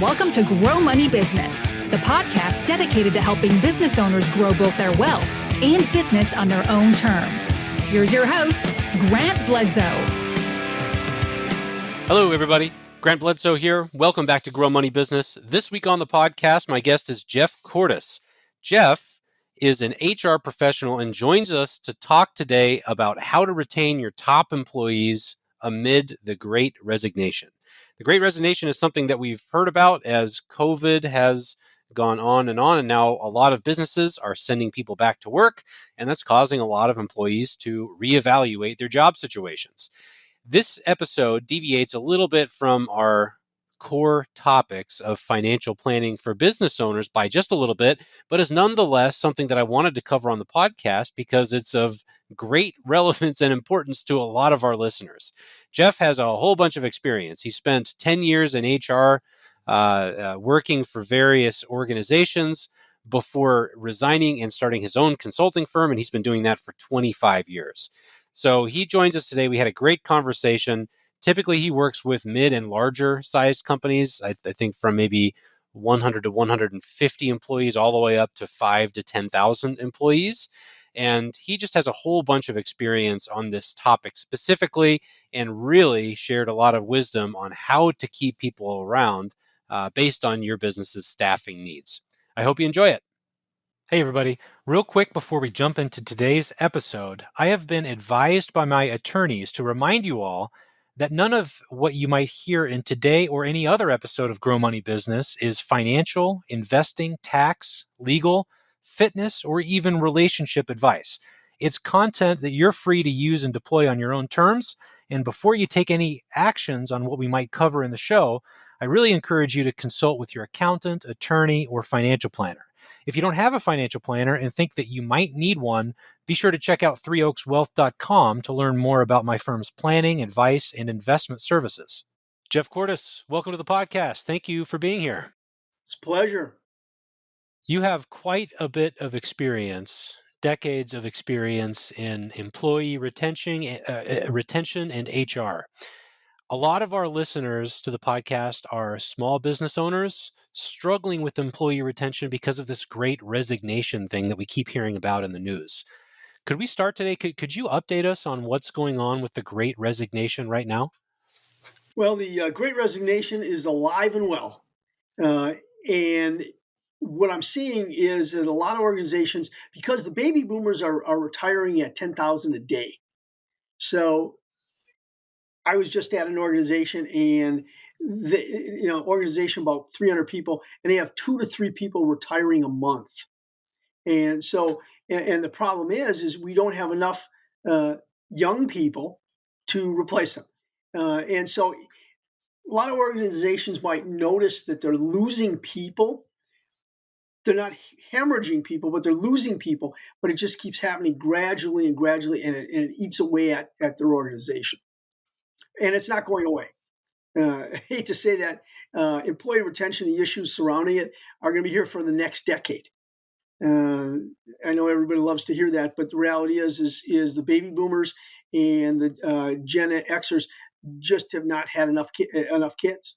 Welcome to Grow Money Business, the podcast dedicated to helping business owners grow both their wealth and business on their own terms. Here's your host, Grant Bledsoe. Hello, everybody. Grant Bledsoe here. Welcome back to Grow Money Business. This week on the podcast, my guest is Jeff Kortes. Jeff is an HR professional and joins us to talk today about how to retain your top employees amid the Great Resignation. The Great Resignation is something that we've heard about as COVID has gone on, and now a lot of businesses are sending people back to work, and that's causing a lot of employees to reevaluate their job situations. This episode deviates a little bit from our core topics of financial planning for business owners by just a little bit, but is nonetheless something that I wanted to cover on the podcast because it's of great relevance and importance to a lot of our listeners. Jeff has a whole bunch of experience. He spent 10 years in HR working for various organizations before resigning and starting his own consulting firm, and he's been doing that for 25 years. So he joins us today. We had a great conversation. Typically, he works with mid and larger sized companies, I think from maybe 100 to 150 employees all the way up to 5 to 10,000 employees. And he just has a whole bunch of experience on this topic specifically and really shared a lot of wisdom on how to keep people around based on your business's staffing needs. I hope you enjoy it. Hey, everybody. Real quick before we jump into today's episode, I have been advised by my attorneys to remind you all that none of what you might hear in today or any other episode of Grow Money Business is financial, investing, tax, legal, fitness, or even relationship advice. It's content that you're free to use and deploy on your own terms. And before you take any actions on what we might cover in the show, I really encourage you to consult with your accountant, attorney, or financial planner. If you don't have a financial planner and think that you might need one, be sure to check out threeoakswealth.com to learn more about my firm's planning, advice, and investment services. Jeff Kortes, welcome to the podcast. Thank you for being here. It's a pleasure. You have quite a bit of experience, decades of experience in employee retention and HR. A lot of our listeners to the podcast are small business owners struggling with employee retention because of this Great Resignation thing that we keep hearing about in the news. Could we start today? Could you update us on what's going on with the Great Resignation right now? Well, the Great Resignation is alive and well. And what I'm seeing is that a lot of organizations, because the baby boomers are retiring at 10,000 a day. So I was just at an organization and organization about 300 people, and they have 2 to 3 people retiring a month. And so, and the problem is we don't have enough young people to replace them. And so a lot of organizations might notice that they're losing people. They're not hemorrhaging people, but they're losing people. But it just keeps happening gradually, and it eats away at their organization. And it's not going away. I hate to say that. Employee retention, the issues surrounding it are going to be here for the next decade. I know everybody loves to hear that, but the reality is the baby boomers and the Gen Xers just have not had enough kids.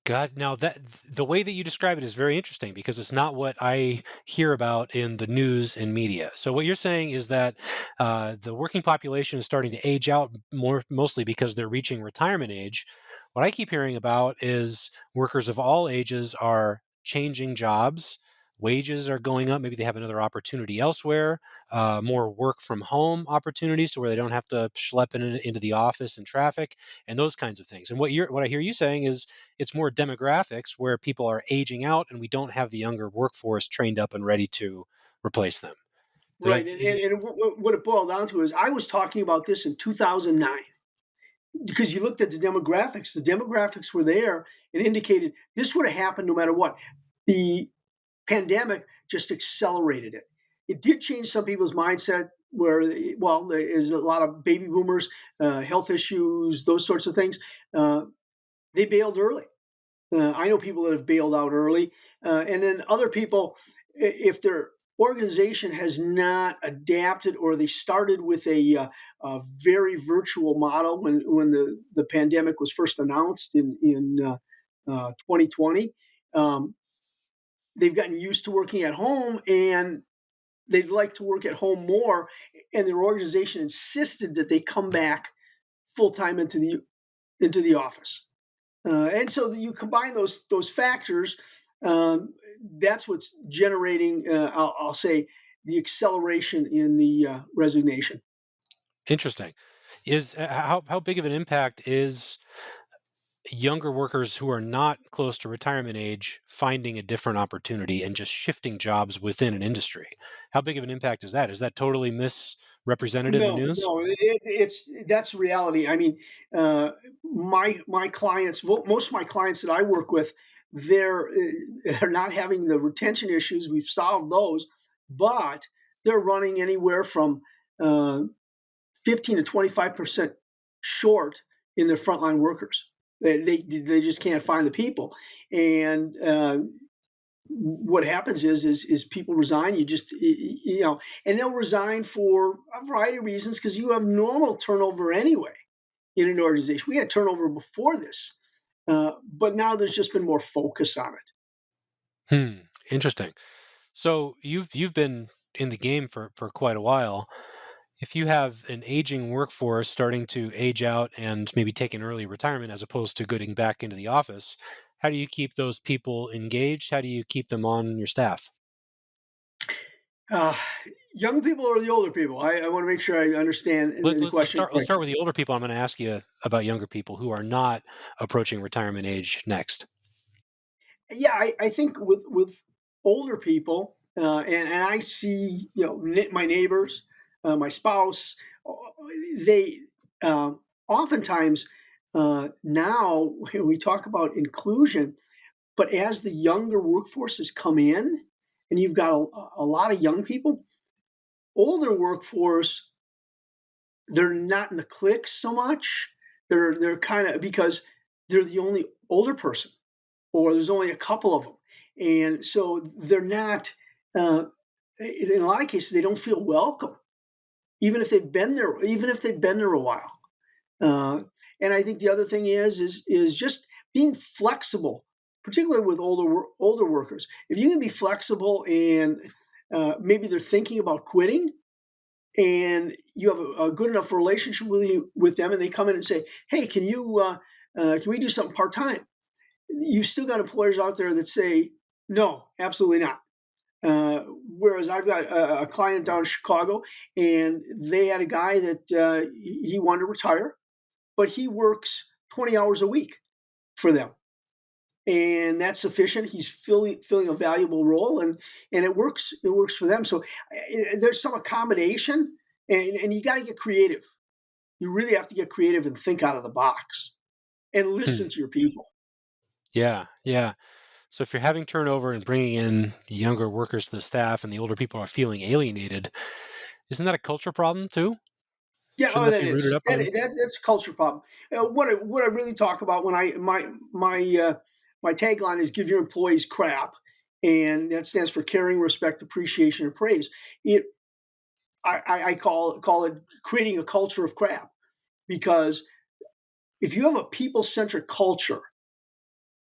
God, now that the way that you describe it is very interesting because it's not what I hear about in the news and media. So what you're saying is that the working population is starting to age out mostly because they're reaching retirement age. What I keep hearing about is workers of all ages are changing jobs. Wages are going up. Maybe they have another opportunity elsewhere, more work from home opportunities to where they don't have to schlep into the office and traffic and those kinds of things. And what I hear you saying is it's more demographics where people are aging out and we don't have the younger workforce trained up and ready to replace them. Right. And what it boiled down to is I was talking about this in 2009 because you looked at the demographics. The demographics were there and indicated this would have happened no matter what. The pandemic just accelerated it. It did change some people's mindset where, well, there is a lot of baby boomers, health issues, those sorts of things. They bailed early. I know people that have bailed out early. And then other people, if their organization has not adapted or they started with a very virtual model when the pandemic was first announced in 2020. Um, they've gotten used to working at home, and they'd like to work at home more. And their organization insisted that they come back full time into the office. And so you combine those factors. Um, that's what's generating, I'll say, the acceleration in the resignation. Interesting. Is how big of an impact is younger workers who are not close to retirement age finding a different opportunity and just shifting jobs within an industry? How big of an impact is that? Is that totally misrepresented in the No, news? no, it's that's reality. I mean, my clients, most of my clients that I work with, they're not having the retention issues. We've solved those, but they're running anywhere from 15 to 25% short in their frontline workers. They just can't find the people, and what happens is people resign. And they'll resign for a variety of reasons because you have normal turnover anyway in an organization. We had turnover before this, but now there's just been more focus on it. Hmm. Interesting. So you've been in the game for quite a while. If you have an aging workforce starting to age out and maybe take an early retirement as opposed to getting back into the office, how do you keep those people engaged? How do you keep them on your staff? Uh, Young people or the older people? I want to make sure I understand the Let's question start. Let's start correctly. with the older people. I'm going to ask you about younger people who are not approaching retirement age next. Yeah, I think with older people, and I see, my neighbors, my spouse, uh, they oftentimes, now we talk about inclusion, but as the younger workforces come in, and you've got a lot of young people, older workforce, they're not in the cliques so much. They're kind of, because they're the only older person, or there's only a couple of them, and so they're not. Uh, in a lot of cases, they don't feel welcome, even if they've been there a while. Uh, and I think the other thing is just being flexible, particularly with older workers. If you can be flexible, and maybe they're thinking about quitting, and you have a good enough relationship with them, and they come in and say, "Hey, can we do something part time?" You still got employers out there that say, "No, absolutely not." Whereas I've got a client down in Chicago, and they had a guy that he wanted to retire, but he works 20 hours a week for them, and that's sufficient. He's filling a valuable role, and it works for them. So there's some accommodation, and you got to get creative. You really have to get creative and think out of the box and Hmm. listen to your people. Yeah, yeah. So if you're having turnover and bringing in the younger workers to the staff, and the older people are feeling alienated, isn't that a culture problem too? Yeah, Shouldn't oh, that that be rooted is up that, on? that's a culture problem. What I really talk about when my tagline is "Give your employees crap," and that stands for caring, respect, appreciation, and praise. It I call it creating a culture of crap, because if you have a people centric culture,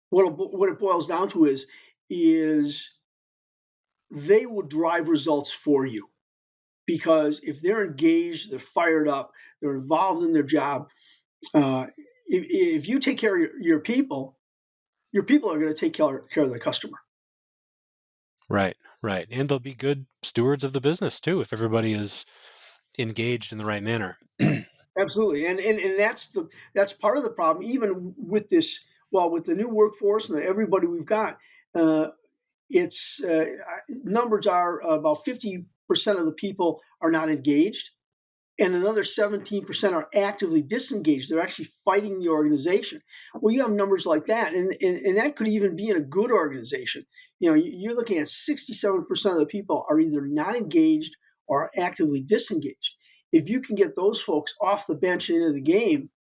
what it boils down to is they will drive results for you, because if they're engaged, they're fired up, they're involved in their job. Uh, if you take care of your people are going to take care of the customer. Right, right. And they'll be good stewards of the business too if everybody is engaged in the right manner. Absolutely, and that's part of the problem. Even with this, well, with the new workforce and everybody we've got, uh, it's numbers are about 50% of the people are not engaged, and another 17% are actively disengaged. They're actually fighting the organization. Well, you have numbers like that, and that could even be in a good organization. You're looking at 67% of the people are either not engaged or are actively disengaged. If you can get those folks off the bench and into the game,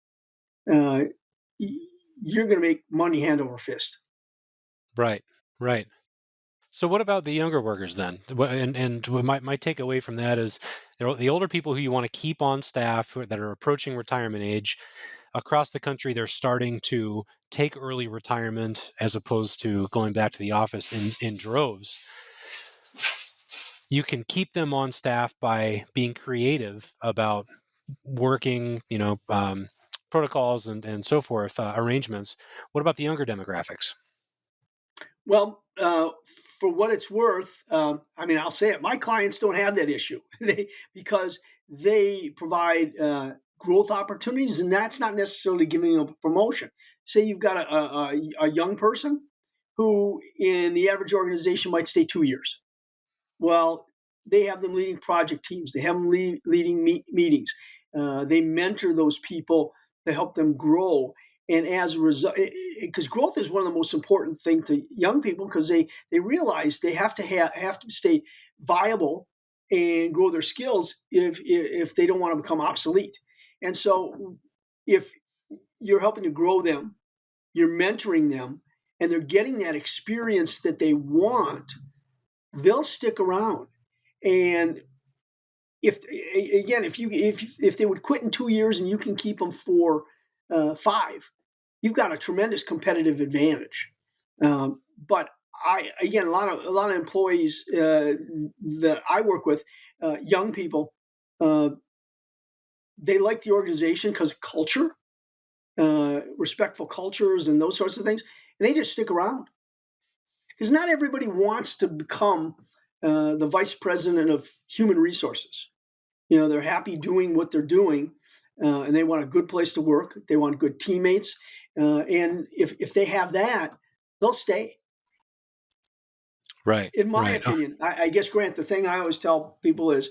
uh, you're going to make money hand over fist. Right, right. So what about the younger workers then? And what my takeaway from that is the older people who you want to keep on staff that are approaching retirement age. across the country, they're starting to take early retirement as opposed to going back to the office in droves. You can keep them on staff by being creative about working, protocols and so forth, arrangements. What about the younger demographics? Well, for what it's worth, I'll say it. My clients don't have that issue because they provide growth opportunities, and that's not necessarily giving them a promotion. Say you've got a young person who, in the average organization, might stay 2 years. Well, they have them leading project teams. They have them leading meetings. They mentor those people to help them grow. And as a result, because growth is one of the most important things to young people, because they realize they have to stay viable and grow their skills if they don't want to become obsolete. And so, if you're helping to grow them, you're mentoring them, and they're getting that experience that they want, they'll stick around. And if they would quit in 2 years and you can keep them for 5, you've got a tremendous competitive advantage. But a lot of employees that I work with, young people, they like the organization because culture, respectful cultures, and those sorts of things, and they just stick around because not everybody wants to become the vice president of human resources. They're happy doing what they're doing, and they want a good place to work. They want good teammates, and if they have that, they'll stay. Right, In my right. opinion, I guess, Grant, the thing I always tell people is,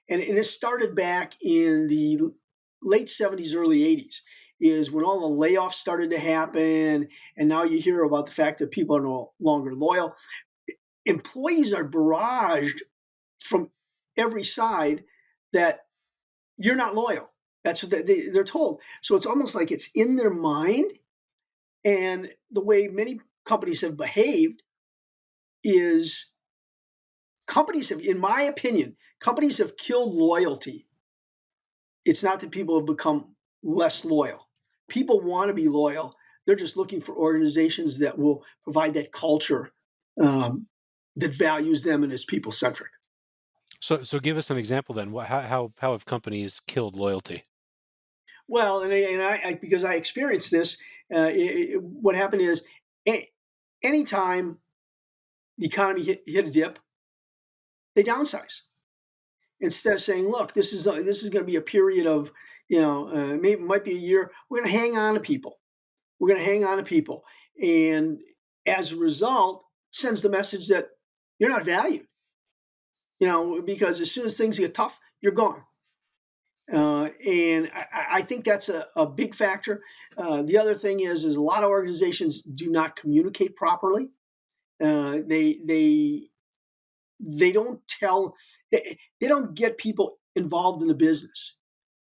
and this started back in the late 70s, early 80s, is when all the layoffs started to happen, and now you hear about the fact that people are no longer loyal. Employees are barraged from every side that you're not loyal. That's what they're told. So it's almost like it's in their mind. And the way many companies have behaved is in my opinion, companies have killed loyalty. It's not that people have become less loyal. People want to be loyal. They're just looking for organizations that will provide that culture that values them and is people centric. So give us an example then. How have companies killed loyalty? Well, and I because I experienced this, what happened is, anytime the economy hit a dip, they downsize instead of saying, "Look, this is going to be a period of, maybe it might be a year. We're going to hang on to people. We're going to hang on to people," and as a result, sends the message that you're not valued. Because as soon as things get tough, you're gone. And I think that's a big factor. The other thing is a lot of organizations do not communicate properly. They don't they don't get people involved in the business,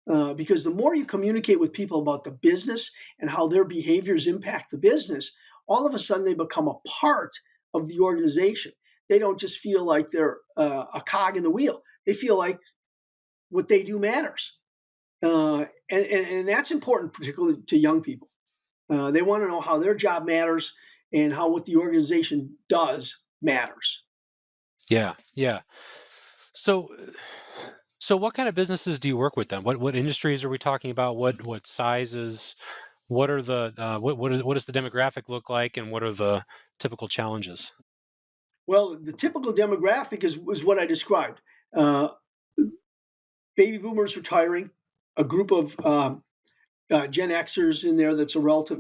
because the more you communicate with people about the business and how their behaviors impact the business, all of a sudden they become a part of the organization. They don't just feel like they're a cog in the wheel. They feel like what they do matters. And that's important, particularly to young people. They want to know how their job matters and how what the organization does matters. Yeah, yeah. So, so what kind of businesses do you work with then? What industries are we talking about? What sizes? What are the what does the demographic look like, and what are the typical challenges? Well, the typical demographic is what I described. Uh, Baby boomers retiring, a group of Gen Xers in there that's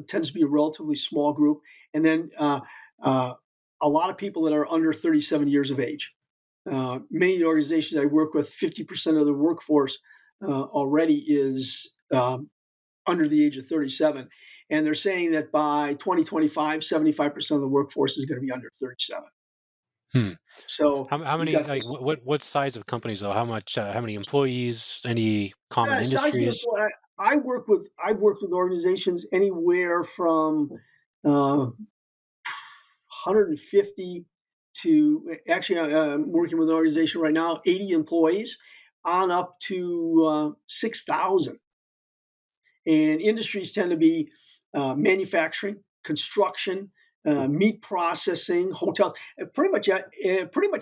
tends to be a relatively small group, and then uh, a lot of people that are under 37 years of age. Many of the organizations I work with, 50% of the workforce already is under the age of 37. And they're saying that by 2025, 75% of the workforce is going to be under 37. Hmm. So How you've many? got Like, this what size of companies though? How much? How many employees? Any common size of industries? employee. I've worked with organizations anywhere from 150 to, actually, I'm working with an organization right now, 80 employees, on up to 6,000. And industries tend to be manufacturing, construction, meat processing, hotels, pretty much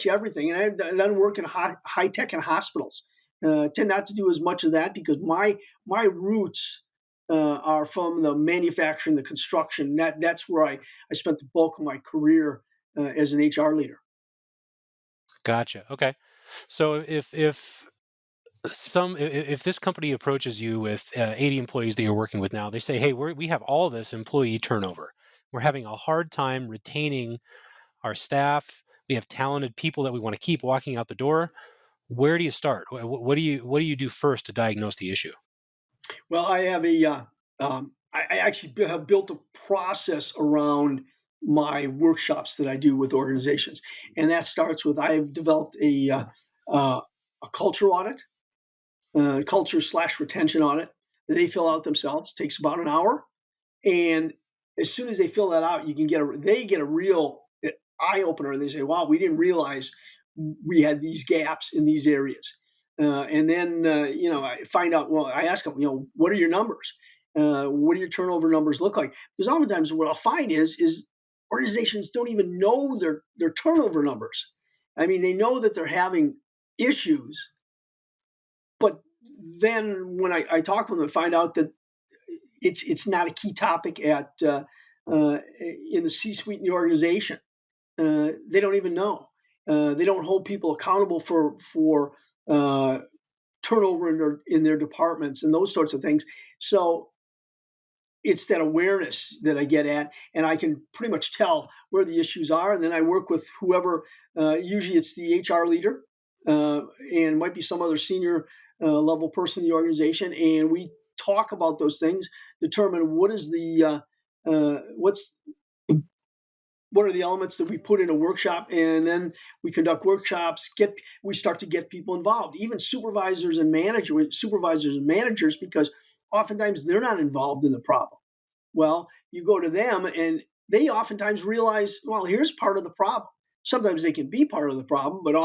everything. And I've done work in high tech and hospitals. Tend not to do as much of that because my roots are from the manufacturing, the construction. That's where I spent the bulk of my career as an HR leader. Gotcha. Okay. So if this company approaches you with 80 employees that you're working with now, they say, "Hey, we have all this employee turnover. We're having a hard time retaining our staff. We have talented people that we want to keep walking out the door." Where do you start? What do you do first to diagnose the issue? Well, I have I actually have built a process around my workshops that I do with organizations, and that starts with I've developed a culture audit, culture slash retention audit that they fill out themselves. It takes about an hour, and as soon as they fill that out, they get a real eye opener, and they say, "Wow, we didn't realize we had these gaps in these areas." And then I find out. Well, I ask them, what are your numbers? What do your turnover numbers look like? Because oftentimes, what I'll find is organizations don't even know their turnover numbers. I mean, they know that they're having issues, but then when I talk with them, I find out that it's not a key topic in the C-suite in the organization. They don't even know. They don't hold people accountable for turnover in their departments and those sorts of things. So it's that awareness that I get at, and I can pretty much tell where the issues are. And then I work with whoever. Usually, it's the HR leader, and might be some other senior level person in the organization, and we talk about those things, determine what's what are the elements that we put in a workshop, and then we conduct workshops. We start to get people involved, even supervisors and managers, because oftentimes they're not involved in the problem. Well, you go to them, and they oftentimes realize, well, here's part of the problem. Sometimes they can be part of the problem, but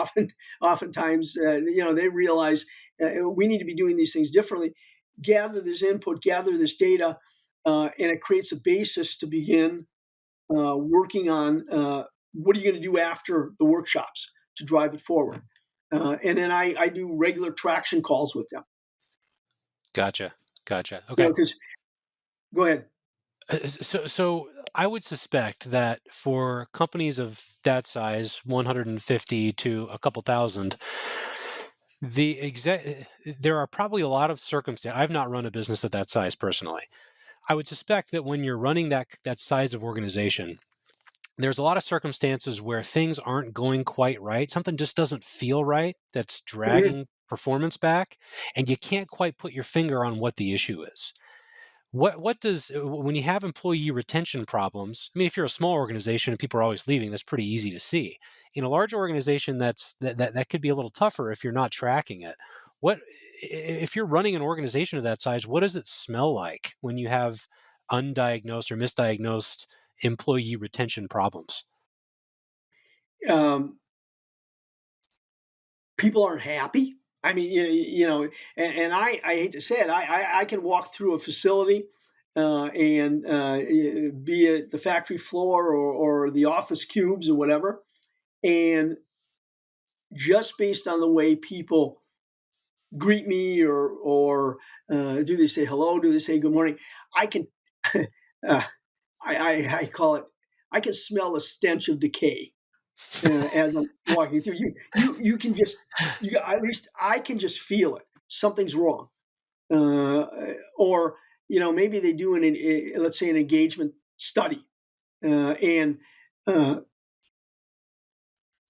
oftentimes, they realize we need to be doing these things differently. Gather this input, gather this data, and it creates a basis to begin working on what are you going to do after the workshops to drive it forward. And then I do regular traction calls with them. Gotcha. Okay. Because go ahead. So I would suspect that for companies of that size, 150 to a couple thousand, there are probably a lot of circumstances. I've not run a business of that size personally. I would suspect that when you're running that size of organization, there's a lot of circumstances where things aren't going quite right. Something just doesn't feel right. That's Mhm. dragging performance back, and you can't quite put your finger on what the issue is. What does when you have employee retention problems? I mean, if you're a small organization and people are always leaving, that's pretty easy to see. In a large organization, that could be a little tougher if you're not tracking it. What if you're running an organization of that size? What does it smell like when you have undiagnosed or misdiagnosed employee retention problems? Um, People aren't happy. I mean, and I hate to say it, I can walk through a facility, and be it the factory floor or the office cubes or whatever, and just based on the way people greet me, or do they say hello? Do they say good morning? I can, uh, I call it. I can smell the stench of decay as I'm walking through. You can just at least I can just feel it. Something's wrong, or maybe they do let's say an engagement study, and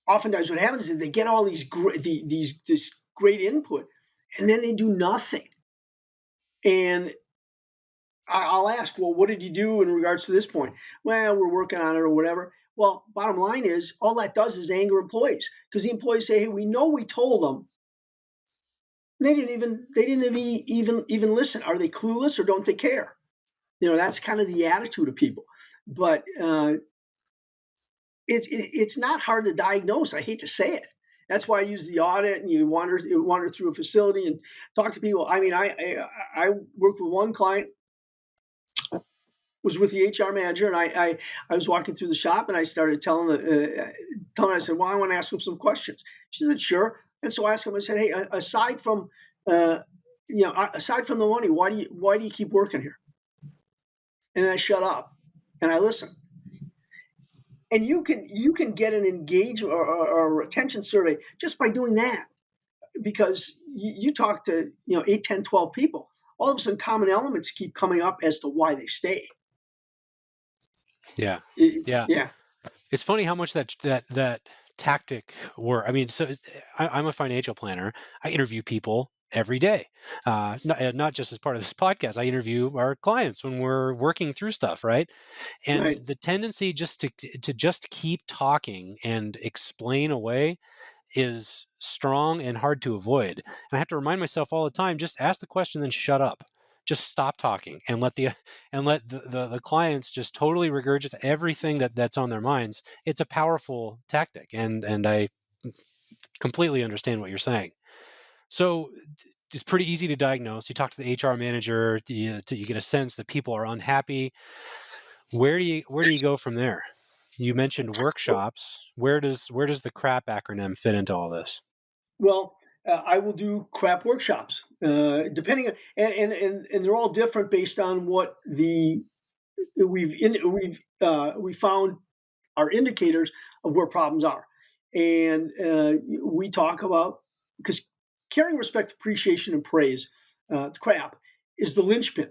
oftentimes what happens is they get all this great input, and then they do nothing. And I'll ask, well, what did you do in regards to this point? Well, we're working on it or whatever. Well, bottom line is, all that does is anger employees, because the employees say, "Hey, we know we told them." They didn't even listen. Are they clueless or don't they care? That's kind of the attitude of people. But it's not hard to diagnose. I hate to say it. That's why I use the audit, and you wander through a facility and talk to people. I mean, I worked with one client. was with the HR manager, and I was walking through the shop, and I started telling her, I said, well, I want to ask him some questions. She said, sure. And so I asked him, I said, hey, aside from aside from the money, why do you keep working here? And I shut up and I listen. And you can get an engagement or retention survey just by doing that, because you talk to 8, 10, 12 people. All of a sudden, common elements keep coming up as to why they stay. Yeah. Yeah. Yeah. It's funny how much that tactic work. I mean, so I'm a financial planner. I interview people every day, not just as part of this podcast. I interview our clients when we're working through stuff, right? And Right. the tendency just to just keep talking and explain away is strong and hard to avoid. And I have to remind myself all the time, just ask the question, then shut up. Just stop talking and let the clients just totally regurgitate everything that's on their minds. It's a powerful tactic, and I completely understand what you're saying. So it's pretty easy to diagnose. You talk to the HR manager, you get a sense that people are unhappy. Where do you go from there? You mentioned workshops. Where does the CRAP acronym fit into all this? Well, I will do CRAP workshops, depending on, and they're all different based on what we found are indicators of where problems are, and we talk about, because caring, respect, appreciation, and praise, the CRAP, is the linchpin.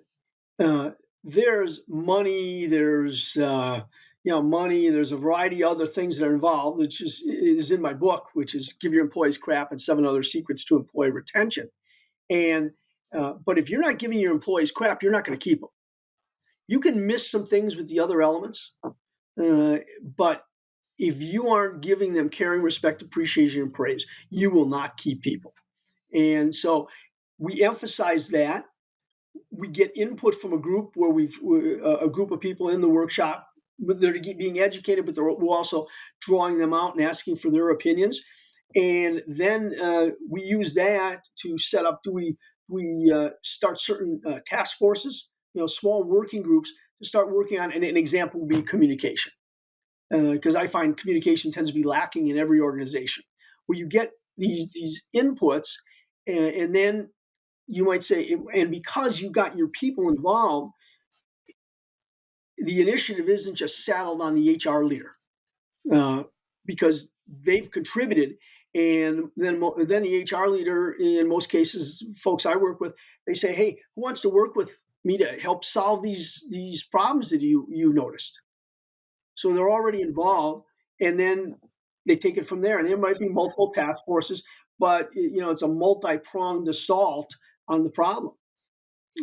There's money, there's money, there's a variety of other things that are involved, which is in my book, which is Give Your Employees CRAP and 7 Other Secrets to Employee Retention. And but if you're not giving your employees crap, you're not going to keep them. You can miss some things with the other elements, but if you aren't giving them caring, respect, appreciation, and praise, you will not keep people. And so we emphasize that. We get input from a group where a group of people in the workshop, they're being educated, but we're also drawing them out and asking for their opinions. And then we use that to set up, do we start certain task forces, small working groups to start working on, and an example would be communication. Because I find communication tends to be lacking in every organization, where you get these inputs, and then you might say, and because you got your people involved, the initiative isn't just saddled on the HR leader, because they've contributed. And then the HR leader, in most cases, folks I work with, they say, hey, who wants to work with me to help solve these problems that you noticed? So they're already involved, and then they take it from there. And there might be multiple task forces, but it's a multi-pronged assault on the problem.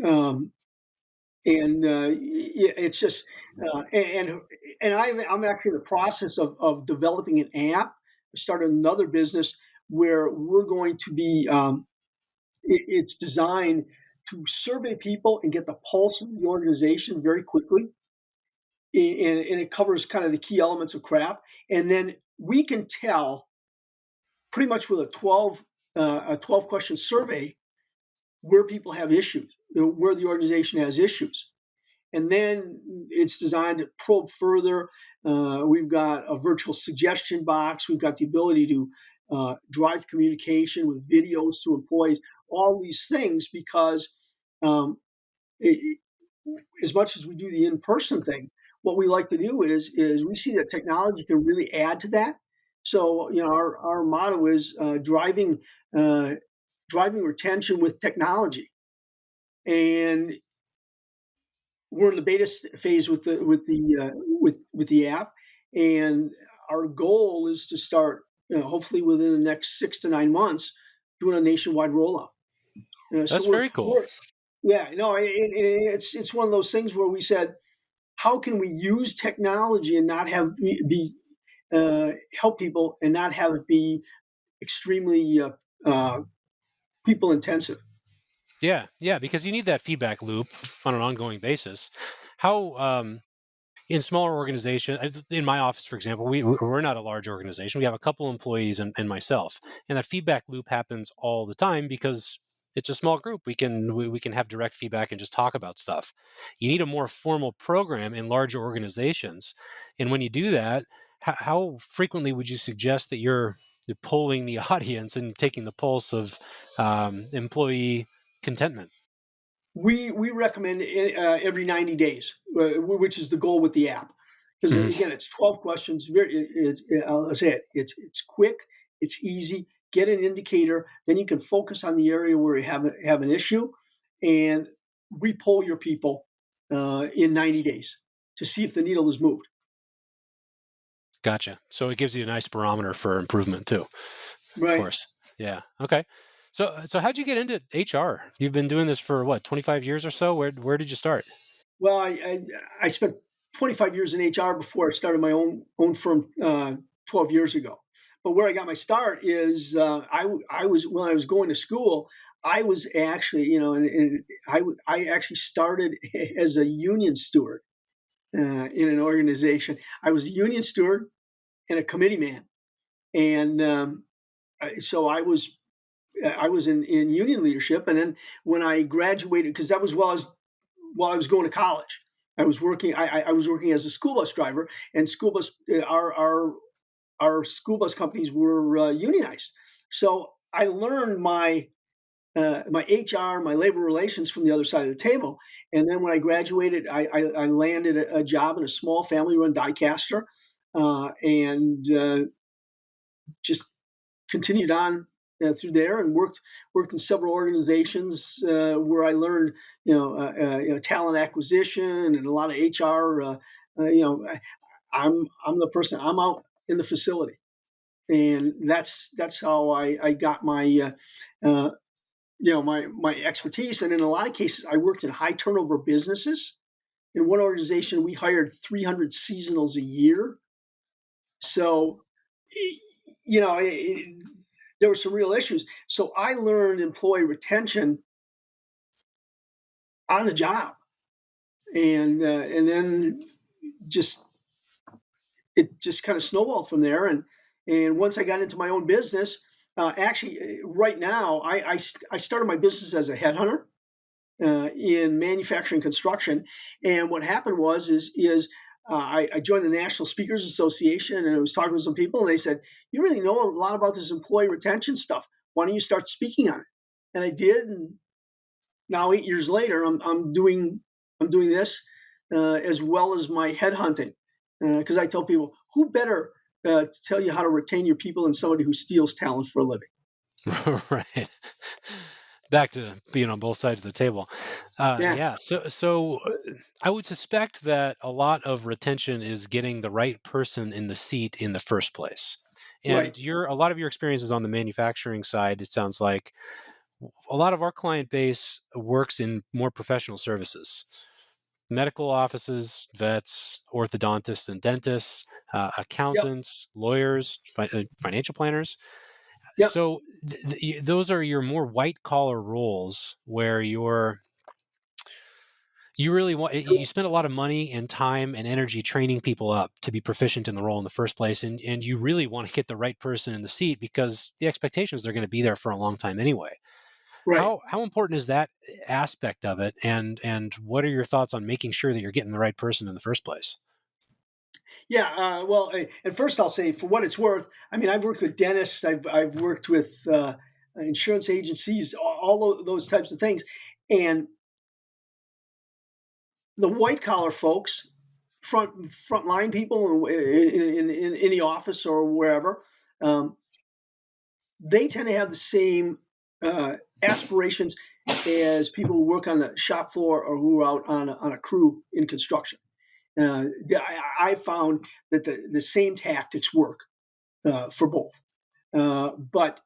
And it's just I'm actually in the process of developing an app. I started another business where we're going to be. It's designed to survey people and get the pulse of the organization very quickly, and it covers kind of the key elements of CRAP, and then we can tell pretty much with a 12 question survey where people have issues, where the organization has issues. And then it's designed to probe further. We've got a virtual suggestion box. We've got the ability to drive communication with videos to employees, all these things, because as much as we do the in-person thing, what we like to do is we see that technology can really add to that. So, our motto is driving retention with technology. And we're in the beta phase with the app, and our goal is to start, hopefully within the next 6 to 9 months, doing a nationwide rollout. That's very cool. It's one of those things where we said, how can we use technology and not have be help people and not have it be extremely people intensive. Yeah, because you need that feedback loop on an ongoing basis. How in smaller organizations, in my office, for example, we're not a large organization. We have a couple employees and myself, and that feedback loop happens all the time because it's a small group. We can have direct feedback and just talk about stuff. You need a more formal program in larger organizations. And when you do that, how frequently would you suggest that you're polling the audience and taking the pulse of employee contentment? We recommend every 90 days, which is the goal with the app. Because Mhm. again, it's 12 questions. I'll say it. It's quick. It's easy. Get an indicator. Then you can focus on the area where you have an issue, and repoll your people in 90 days to see if the needle is moved. Gotcha. So it gives you a nice barometer for improvement too. Of Right. course. Yeah. Okay. So how'd you get into HR? You've been doing this for what, 25 years or so? Where did you start? Well, I spent 25 years in HR before I started my own firm 12 years ago. But where I got my start is I was when I was going to school. I was actually, and I actually started as a union steward in an organization. I was a union steward and a committee man, and so I was in union leadership. And then when I graduated, because that was while I was going to college. I was working. I was working as a school bus driver, and school bus our school bus companies were unionized. So I learned my HR, my labor relations from the other side of the table. And then when I graduated, I landed a job in a small family-run die caster, and just continued on through there and worked in several organizations where I learned talent acquisition and a lot of HR. I'm the person. I'm out in the facility, and that's how I got uh, my expertise. And in a lot of cases, I worked in high turnover businesses. In one organization, we hired 300 seasonals a year. So, there were some real issues. So I learned employee retention on the job, and then just it just kind of snowballed from there. And once I got into my own business, right now I started my business as a headhunter in manufacturing construction. And what happened is I joined the National Speakers Association, and I was talking with some people, and they said, "You really know a lot about this employee retention stuff. Why don't you start speaking on it?" And I did. And now 8 years later, I'm doing this as well as my headhunting, because I tell people, who better to tell you how to retain your people than somebody who steals talent for a living? Right. Back to being on both sides of the table. Yeah, Yeah. So I would suspect that a lot of retention is getting the right person in the seat in the first place. right, And a lot of your experiences on the manufacturing side, it sounds like a lot of our client base works in more professional services, medical offices, vets, orthodontists and dentists, yep, accountants, lawyers, financial planners. yep, So those are your more white collar roles where you really want you spend a lot of money and time and energy training people up to be proficient in the role in the first place, and you really want to get the right person in the seat because the expectation is they're going to be there for a long time anyway. right. How important is that aspect of it, and what are your thoughts on making sure that you're getting the right person in the first place? Yeah, well, and first I'll say, for what it's worth, I mean, I've worked with dentists, I've worked with insurance agencies, all of those types of things, and the white collar folks, front line people in the office or wherever, um, they tend to have the same aspirations as people who work on the shop floor or who are out on a crew in construction. I found that the same tactics work for both. But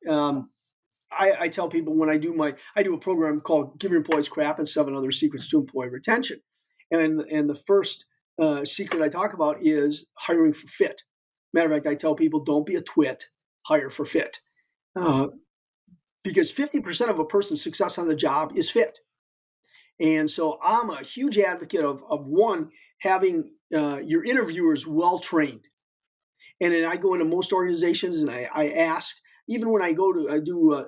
I tell people when I do a program called "Give Your Employees Crap and 7 Other Secrets to Employee Retention," and the first secret I talk about is hiring for fit. Matter of fact, I tell people, don't be a twit, hire for fit, uh, because 50% of a person's success on the job is fit. And so I'm a huge advocate of one, having your interviewers well trained. And then I go into most organizations and I ask, even when I do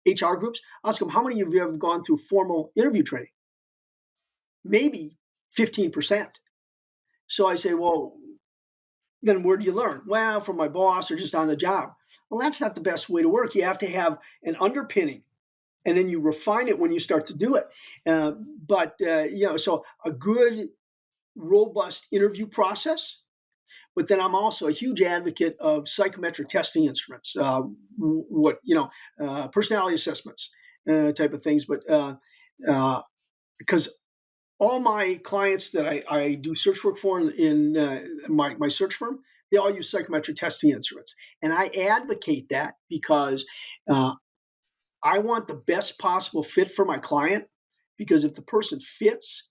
HR groups, ask them, how many of you have gone through formal interview training? Maybe 15%. So I say, well, then where do you learn? Well, from my boss or just on the job. Well, that's not the best way to work. You have to have an underpinning, and then you refine it when you start to do it. So a good, robust interview process. But then I'm also a huge advocate of psychometric testing instruments, personality assessments, type of things. But because all my clients that I do search work for in my search firm, they all use psychometric testing instruments. And I advocate that because uh, I want the best possible fit for my client, because if the person fits,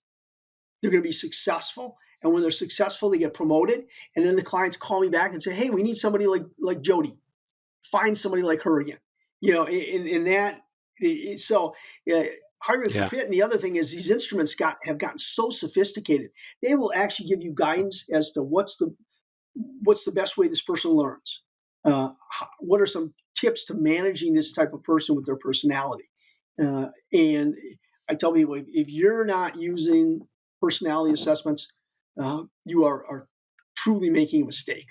they're going to be successful. And when they're successful, they get promoted. And then the clients call me back and say, hey, we need somebody like Jody. Find somebody like her again. In that, so hiring for Yeah. fit. And the other thing is these instruments have gotten so sophisticated. They will actually give you guidance as to what's the best way this person learns. What are some tips to managing this type of person with their personality? And I tell people, if you're not using personality assessments, you are truly making a mistake.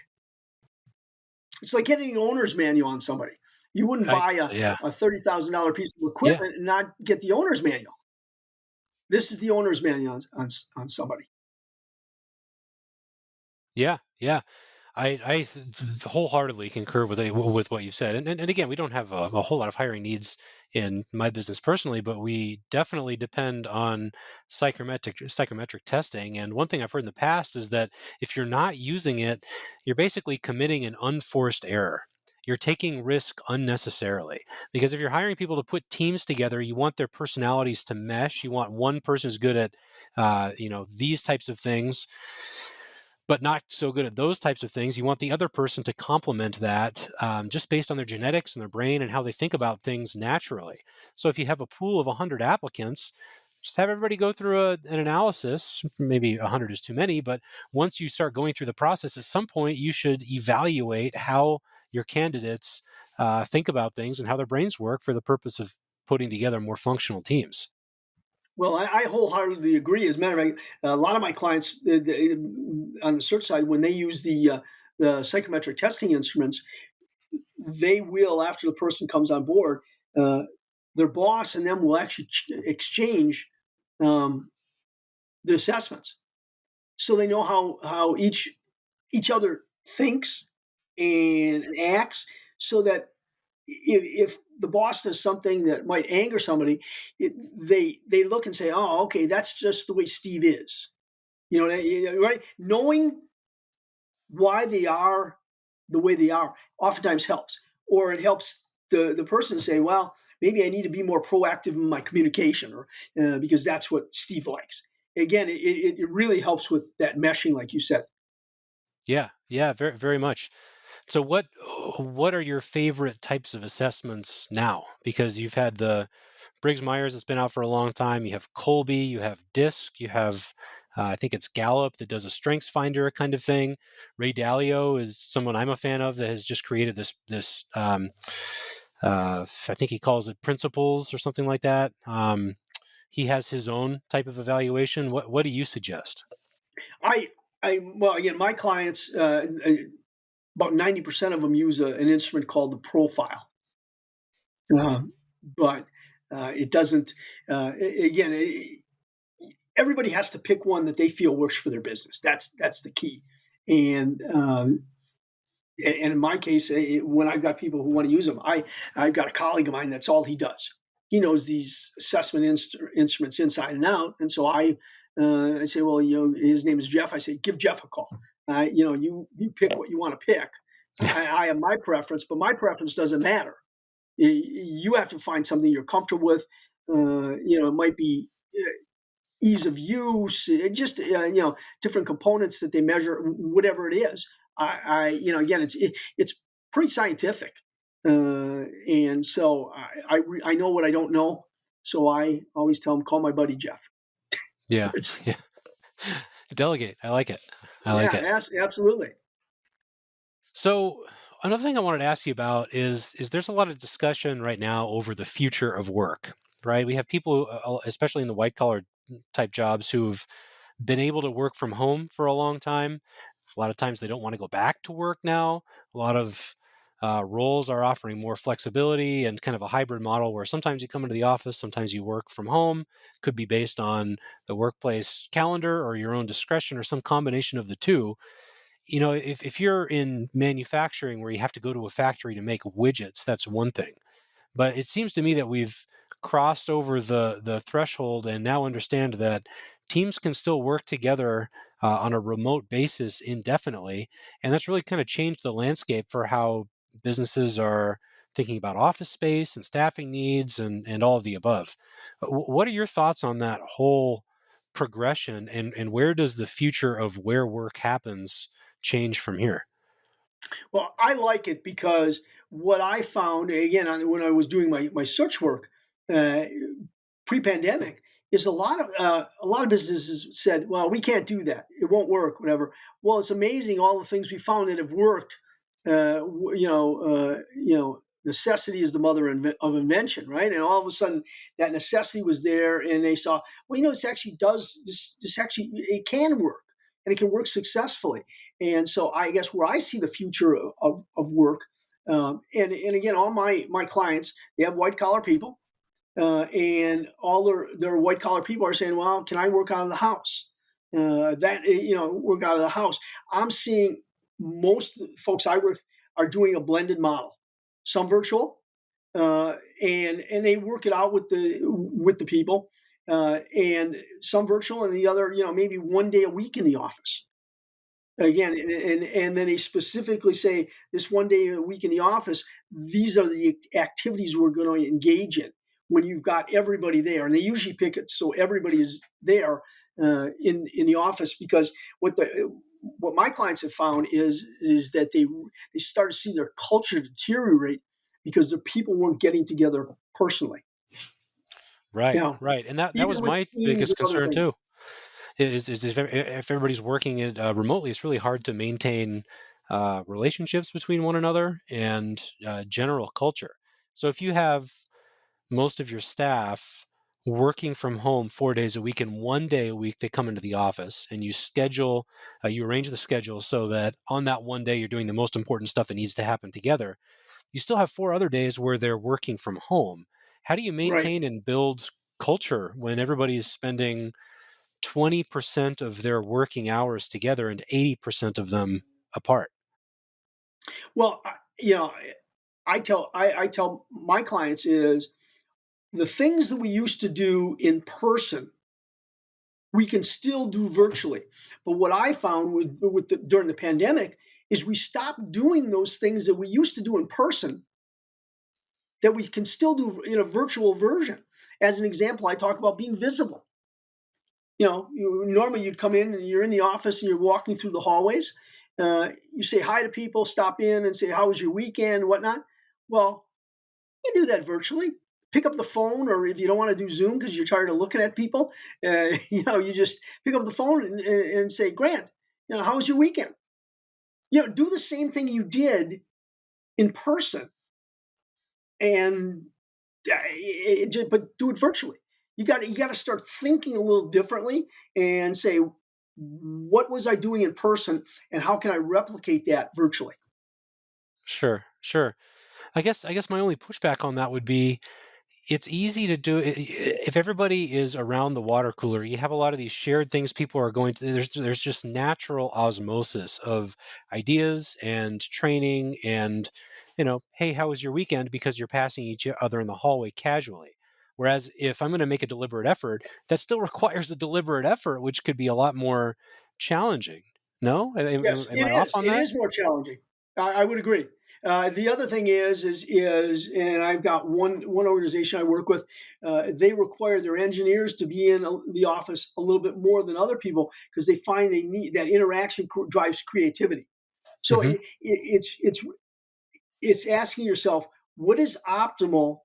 It's like getting an owner's manual on somebody. You wouldn't buy Yeah. a $30,000 piece of Yeah. equipment and not get the owner's manual. This is the owner's manual on somebody. Yeah. Yeah. Wholeheartedly concur with what you said. And again, we don't have a whole lot of hiring needs in my business personally, but we definitely depend on psychometric testing. And one thing I've heard in the past is that if you're not using it, you're basically committing an unforced error. You're taking risk unnecessarily, because if you're hiring people to put teams together, you want their personalities to mesh. You want one person who's good at, these types of things, but not so good at those types of things. You want the other person to complement that, just based on their genetics and their brain and how they think about things naturally. So if you have a pool of 100 applicants, just have everybody go through an analysis. Maybe 100 is too many, but once you start going through the process, at some point you should evaluate how your candidates think about things and how their brains work for the purpose of putting together more functional teams. Well, I wholeheartedly agree. As a matter of fact, a lot of my clients on the search side, when they use the psychometric testing instruments, they will, after the person comes on board, uh, their boss and them will actually exchange um, the assessments, so they know how each other thinks and acts, so that if the boss does something that might anger somebody, they look and say, "Oh, okay, that's just the way Steve is." Right? Knowing why they are the way they are oftentimes helps, or it helps the person say, "Well, maybe I need to be more proactive in my communication," or because that's what Steve likes. Again, it really helps with that meshing, like you said. Yeah, yeah, very, very much. So what are your favorite types of assessments now? Because you've had the Briggs Myers that's been out for a long time. You have Colby, you have DISC, you have I think it's Gallup that does a strengths finder kind of thing. Ray Dalio is someone I'm a fan of that has just created I think he calls it principles or something like that. He has his own type of evaluation. What do you suggest? I well, again, my clients, about 90% of them use an instrument called the profile. But it doesn't, again, everybody has to pick one that they feel works for their business. That's the key. And and in my case, when I've got people who want to use them, I've got a colleague of mine that's all he does. He knows these assessment instruments inside and out, and so I say, well, his name is Jeff. I say, give Jeff a call. You pick what you want to pick. I have my preference, but my preference doesn't matter. You have to find something you're comfortable with. It might be ease of use, just different components that they measure, whatever it is. Again, it's pretty scientific, and so I know what I don't know, so I always tell them, call my buddy Jeff. Yeah, It's yeah. Delegate. I like it. I like Yeah, it. absolutely. So Another thing I wanted to ask you about is there's a lot of discussion right now over the future of work, right? We have people, especially in the white collar type jobs, who've been able to work from home for a long time. A lot of times they don't want to go back to work now. A lot of roles are offering more flexibility and kind of a hybrid model where sometimes you come into the office, sometimes you work from home. Could be based on the workplace calendar or your own discretion or some combination of the two. If you're in manufacturing where you have to go to a factory to make widgets, that's one thing. But it seems to me that we've crossed over the threshold and now understand that teams can still work together on a remote basis indefinitely, and that's really kind of changed the landscape for how businesses are thinking about office space and staffing needs and all of the above. What are your thoughts on that whole progression, and where does the future of where work happens change from here? Well, I like it because what I found, again, when I was doing my search work, uh, pre-pandemic, is a lot of businesses said, "Well, we can't do that. It won't work. Whatever." Well, it's amazing all the things we found that have worked. Necessity is the mother of invention, right? And all of a sudden, that necessity was there, and they saw, well, this actually does this. This actually it can work, and it can work successfully. And so, I guess where I see the future of work, and again, all my clients, they have white collar people, and all their white collar people are saying, "Well, can I work out of the house?" Work out of the house. I'm seeing most folks I work are doing a blended model, some virtual, and they work it out with the people, and some virtual, and the other, maybe one day a week in the office. Again, and then they specifically say this one day a week in the office, these are the activities we're going to engage in when you've got everybody there. And they usually pick it so everybody is there in the office, because what my clients have found is that they start to see their culture deteriorate because their people weren't getting together personally. Right, Now, right, and that even was with my teams biggest and other concern things. too. Is if everybody's working it remotely, it's really hard to maintain relationships between one another and general culture. So if you have most of your staff working from home 4 days a week and one day a week they come into the office, and you arrange the schedule so that on that one day you're doing the most important stuff that needs to happen together, you still have 4 other days where they're working from home. How do you Right. maintain and build culture when everybody is spending 20% of their working hours together and 80% of them apart? Well, I tell my clients is the things that we used to do in person, we can still do virtually. But what I found during the pandemic is we stopped doing those things that we used to do in person that we can still do in a virtual version. As an example, I talk about being visible. Normally you'd come in and you're in the office and you're walking through the hallways. You say hi to people, stop in and say, "How was your weekend?" and whatnot. Well, you do that virtually. Pick up the phone, or if you don't want to do Zoom because you're tired of looking at people, you just pick up the phone and say, "Grant, how was your weekend?" Do the same thing you did in person, and but do it virtually. You got to start thinking a little differently and say, "What was I doing in person, and how can I replicate that virtually?" Sure, sure. I guess my only pushback on that would be it's easy to do if everybody is around the water cooler. You have a lot of these shared things people are going to. There's just natural osmosis of ideas and training, and hey, how was your weekend? Because you're passing each other in the hallway casually. Whereas if I'm going to make a deliberate effort, that still requires a deliberate effort, which could be a lot more challenging. No, am, Yes, am am it I off is. on It that? is more challenging. I would agree. The other thing and I've got one organization I work with. They require their engineers to be in the office a little bit more than other people because they find they need that interaction drives creativity. So Hmm. it's asking yourself what is optimal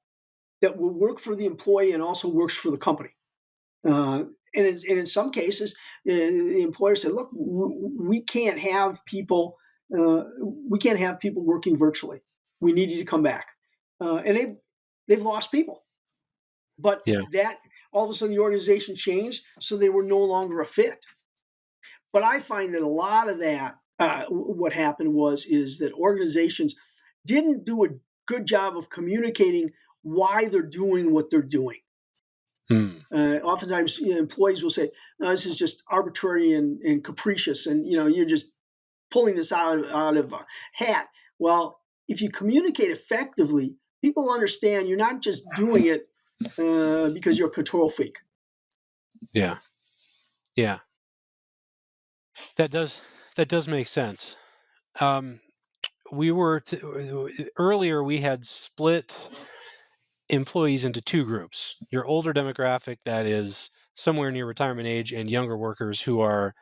that will work for the employee and also works for the company. And in some cases, the employer said, "Look, we can't have people we can't have people working virtually. We need you to come back. And they've lost people. But Yeah. that all of a sudden the organization changed, so they were no longer a fit. But I find that a lot of that, what happened is that organizations didn't do a good job of communicating why they're doing what they're doing. Oftentimes, employees will say, "No, this is just arbitrary and capricious, and you're just pulling this out of a hat." Well, if you communicate effectively, people understand you're not just doing it because you're a control freak. Yeah. Yeah. That does make sense. We were earlier we had split employees into two groups: your older demographic that is somewhere near retirement age, and younger workers who are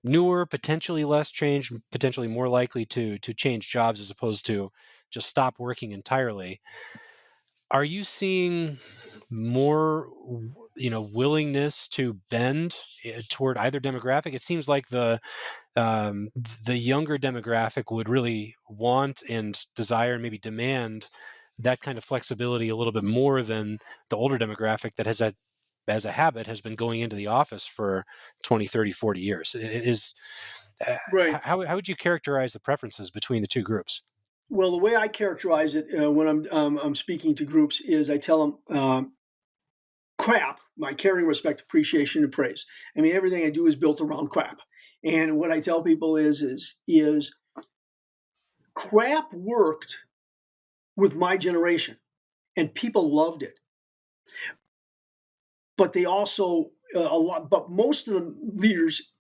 newer, potentially less changed, potentially more likely to change jobs as opposed to just stop working entirely. Are you seeing more willingness to bend toward either demographic? It seems like the younger demographic would really want and desire and maybe demand that kind of flexibility a little bit more than the older demographic that has as a habit has been going into the office for 20, 30, 40 years. Right. How would you characterize the preferences between the two groups? Well, the way I characterize it when I'm speaking to groups is I tell them CRAP, my caring, respect, appreciation, and praise. I mean, everything I do is built around CRAP. And what I tell people is CRAP worked with my generation, and people loved it. But they also but most of the leaders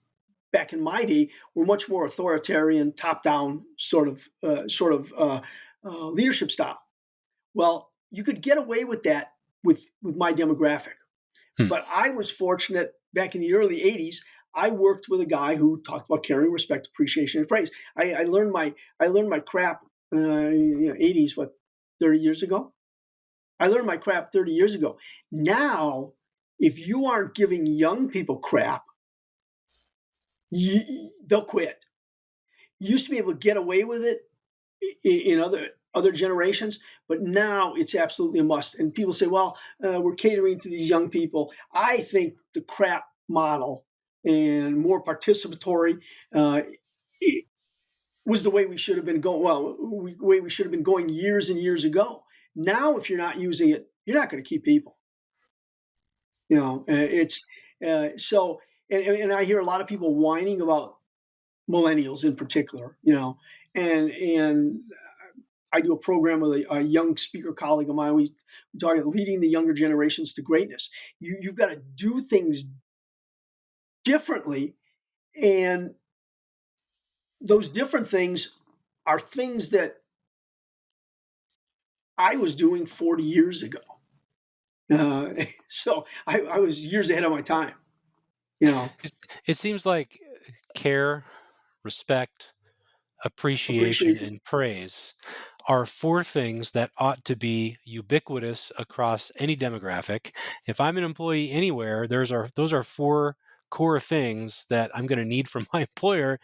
back in my day were much more authoritarian, top-down leadership style. Well, you could get away with that with my demographic. Hmm. But I was fortunate back in the early 80s. I worked with a guy who talked about caring, respect, appreciation, and praise. I learned my CRAP 80s, 30 years ago. I learned my CRAP 30 years ago. Now, if you aren't giving young people CRAP, they'll quit. You used to be able to get away with it in other generations, but now it's absolutely a must. And people say, "Well, we're catering to these young people." I think the CRAP model and more participatory was the way we should have been going. Well, way we should have been going years and years ago. Now, if you're not using it, you're not going to keep people. It's so. And I hear a lot of people whining about millennials in particular. And I do a program with a young speaker colleague of mine. We talk about leading the younger generations to greatness. You've got to do things differently, and those different things are things that I was doing 40 years ago. So I was years ahead of my time. It seems like care, respect, appreciation, Appreciation. and praise are four things that ought to be ubiquitous across any demographic. If I'm an employee anywhere, those are four core things that I'm going to need from my employer,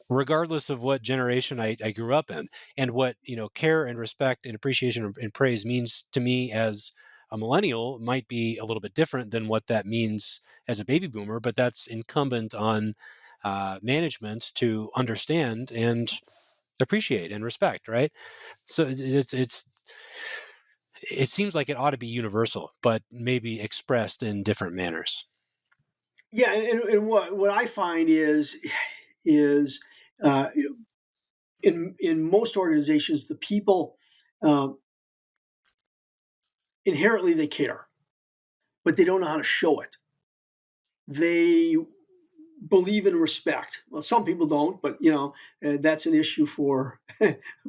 regardless of what generation I grew up in. And what care and respect and appreciation and praise means to me as a millennial might be a little bit different than what that means as a baby boomer, but that's incumbent on management to understand and appreciate and respect, right? So it seems like it ought to be universal, but maybe expressed in different manners. Yeah, and what I find is uh, in most organizations, the people um, inherently they care, but they don't know how to show it. They believe in respect. Well, some people don't, but that's an issue for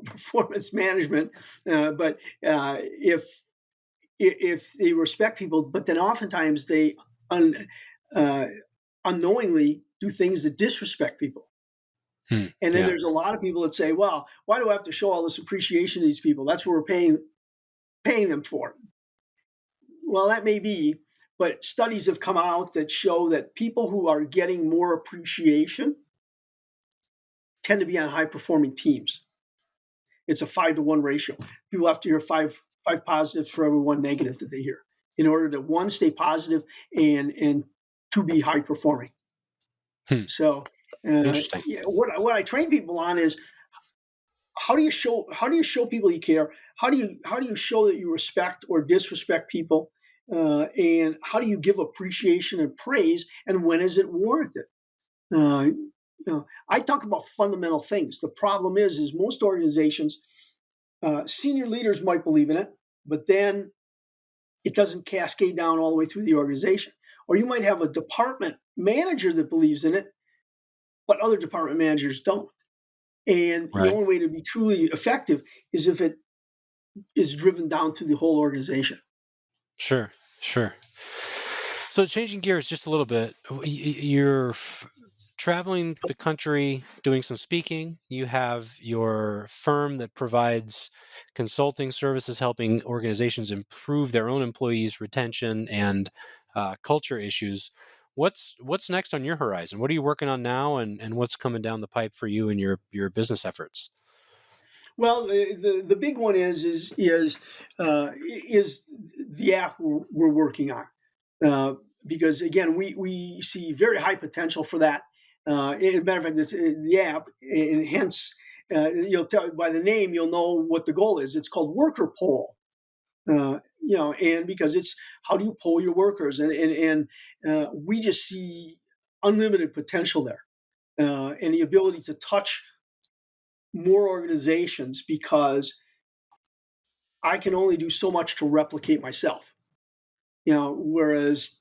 performance management. But if they respect people, but then oftentimes they uh, unknowingly do things that disrespect people. And then Yeah. there's a lot of people that say, "Well, why do I have to show all this appreciation to these people? That's what we're paying them for." Well, that may be, but studies have come out that show that people who are getting more appreciation tend to be on high-performing teams. It's a 5-to-1 ratio. People have to hear five positives for every one negative that they hear in order to, one, stay positive and two, be high-performing. Hmm. So Interesting. what I train people on is how do you show people you care? How do you show that you respect or disrespect people? And how do you give appreciation and praise? And when is it warranted? I talk about fundamental things. The problem is most organizations, senior leaders might believe in it, but then it doesn't cascade down all the way through the organization. Or you might have a department manager that believes in it, but other department managers don't. And the Right. only way to be truly effective is if it is driven down through the whole organization. Sure. Sure. So changing gears just a little bit, you're traveling the country doing some speaking. You have your firm that provides consulting services, helping organizations improve their own employees' retention and culture issues. What's next on your horizon? What are you working on now, and what's coming down the pipe for you and your business efforts? Well, the big one is the app we're working on, because again we see very high potential for that. As a matter of fact, it's the app, and hence you'll tell by the name you'll know what the goal is. It's called Worker Poll. And because it's how do you poll your workers, and we just see unlimited potential there, and the ability to touch more organizations because I can only do so much to replicate myself. Whereas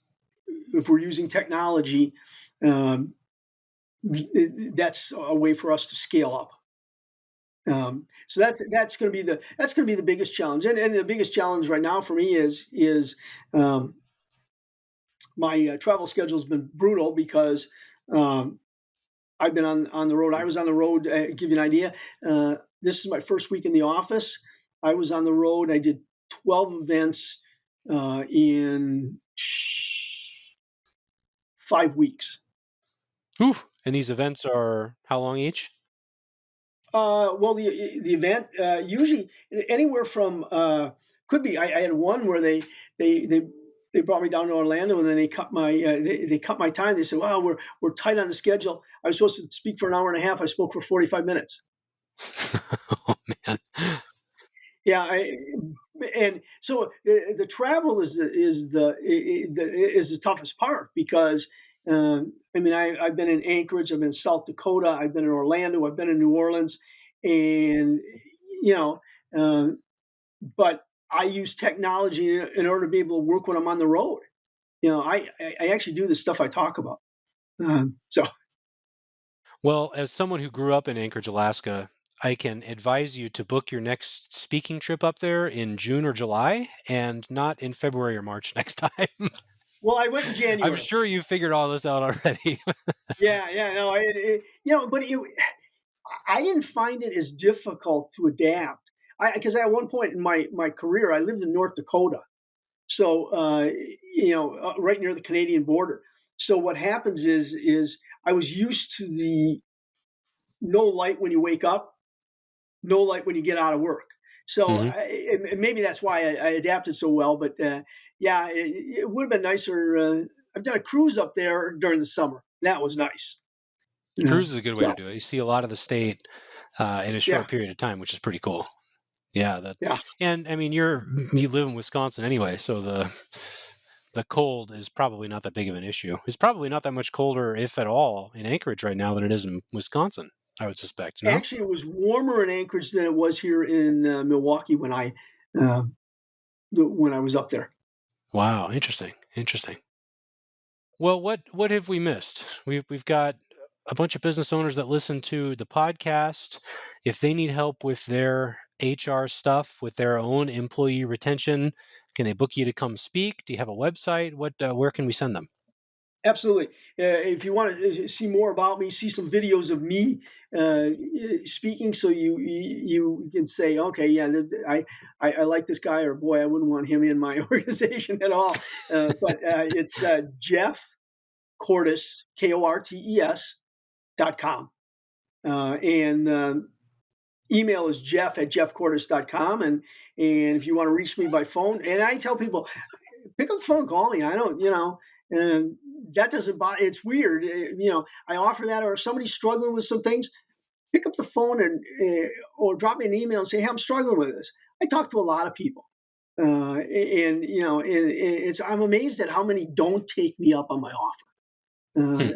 if we're using technology, um, that's a way for us to scale up. So that's going to be the biggest challenge, and the biggest challenge right now for me is my travel schedule has been brutal because I've been on the road. I was on the road. Give you an idea. This is my first week in the office. I was on the road. I did 12 events in 5 weeks. Whew. And these events are how long each? Well, the event usually anywhere from could be. I had one where they they brought me down to Orlando, and then they cut my they cut my time. They said, "Wow, we're tight on the schedule." I was supposed to speak for an hour and a half. I spoke for 45 minutes. Oh man. Yeah, and so the travel is the toughest part because I mean I've been in Anchorage, I've been in South Dakota, I've been in Orlando, I've been in New Orleans, and you know, uh, but I use technology in order to be able to work when I'm on the road. I actually do the stuff I talk about. So Well, as someone who grew up in Anchorage, Alaska, I can advise you to book your next speaking trip up there in June or July and not in February or March next time. well, I went in I'm January. sure you figured all this out already. Yeah, no, but I didn't find it as difficult to adapt. Because at one point in my career, I lived in North Dakota, so right near the Canadian border. So what happens is I was used to the no light when you wake up, no light when you get out of work. So Hmm. and maybe that's why I adapted so well. But yeah, it would have been nicer. I've done a cruise up there during the summer. That was nice. Yeah. Cruise is a good way to So do it. You see a lot of the state in a yeah, short period of time, which is pretty cool. Yeah, yeah. and I mean you live in Wisconsin anyway, so the cold is probably not that big of an issue. It's probably not that much colder, if at all, in Anchorage right now than it is in Wisconsin, I would suspect, no? Actually, it was warmer in Anchorage than it was here in Milwaukee uh, when I was up there. Wow, interesting, interesting. Well, what have we missed? We've got a bunch of business owners that listen to the podcast. If they need help with their HR stuff, with their own employee retention, can they book you to come speak? Do you have a website? Where can we send them? Absolutely. If you want to see more about me, see some videos of me speaking, so you can say, okay, yeah, I like this guy, or boy, I wouldn't want him in my organization at all. But it's Jeff Kortes, Kortes.com. And email is jeff@jeffkortes.com. And if you want to reach me by phone, and I tell people, pick up the phone, call me. I don't, and that doesn't bother. It's weird. I offer that, or if somebody's struggling with some things, pick up the phone and or drop me an email and say, hey, I'm struggling with this. I talk to a lot of people. I'm amazed at how many don't take me up on my offer.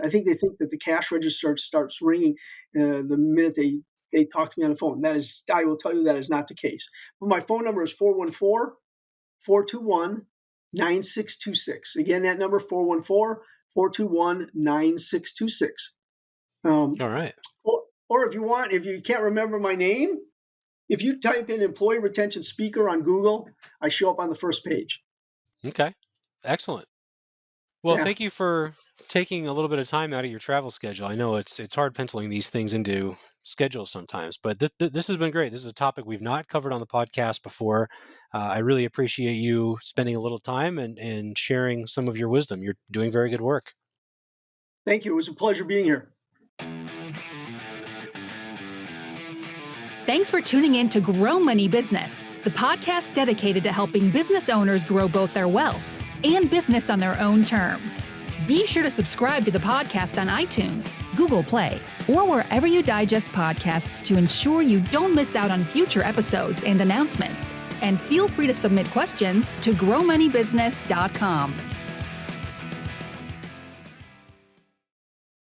I think they think that the cash register starts ringing the minute they talk to me on the phone. I will tell you that is not the case. But my phone number is 414-421-9626. Again, that number 414-421-9626. All right. Or if you can't remember my name, if you type in employee retention speaker on Google, I show up on the first page. Okay. Excellent. Well, Yeah. thank you for taking a little bit of time out of your travel schedule. I know it's hard penciling these things into schedules sometimes, but this has been great. This is a topic we've not covered on the podcast before. I really appreciate you spending a little time and sharing some of your wisdom. You're doing very good work. Thank you. It was a pleasure being here. Thanks for tuning in to Grow Money Business, the podcast dedicated to helping business owners grow both their wealth and business on their own terms. Be sure to subscribe to the podcast on iTunes, Google Play, or wherever you digest podcasts to ensure you don't miss out on future episodes and announcements. And feel free to submit questions to growmoneybusiness.com.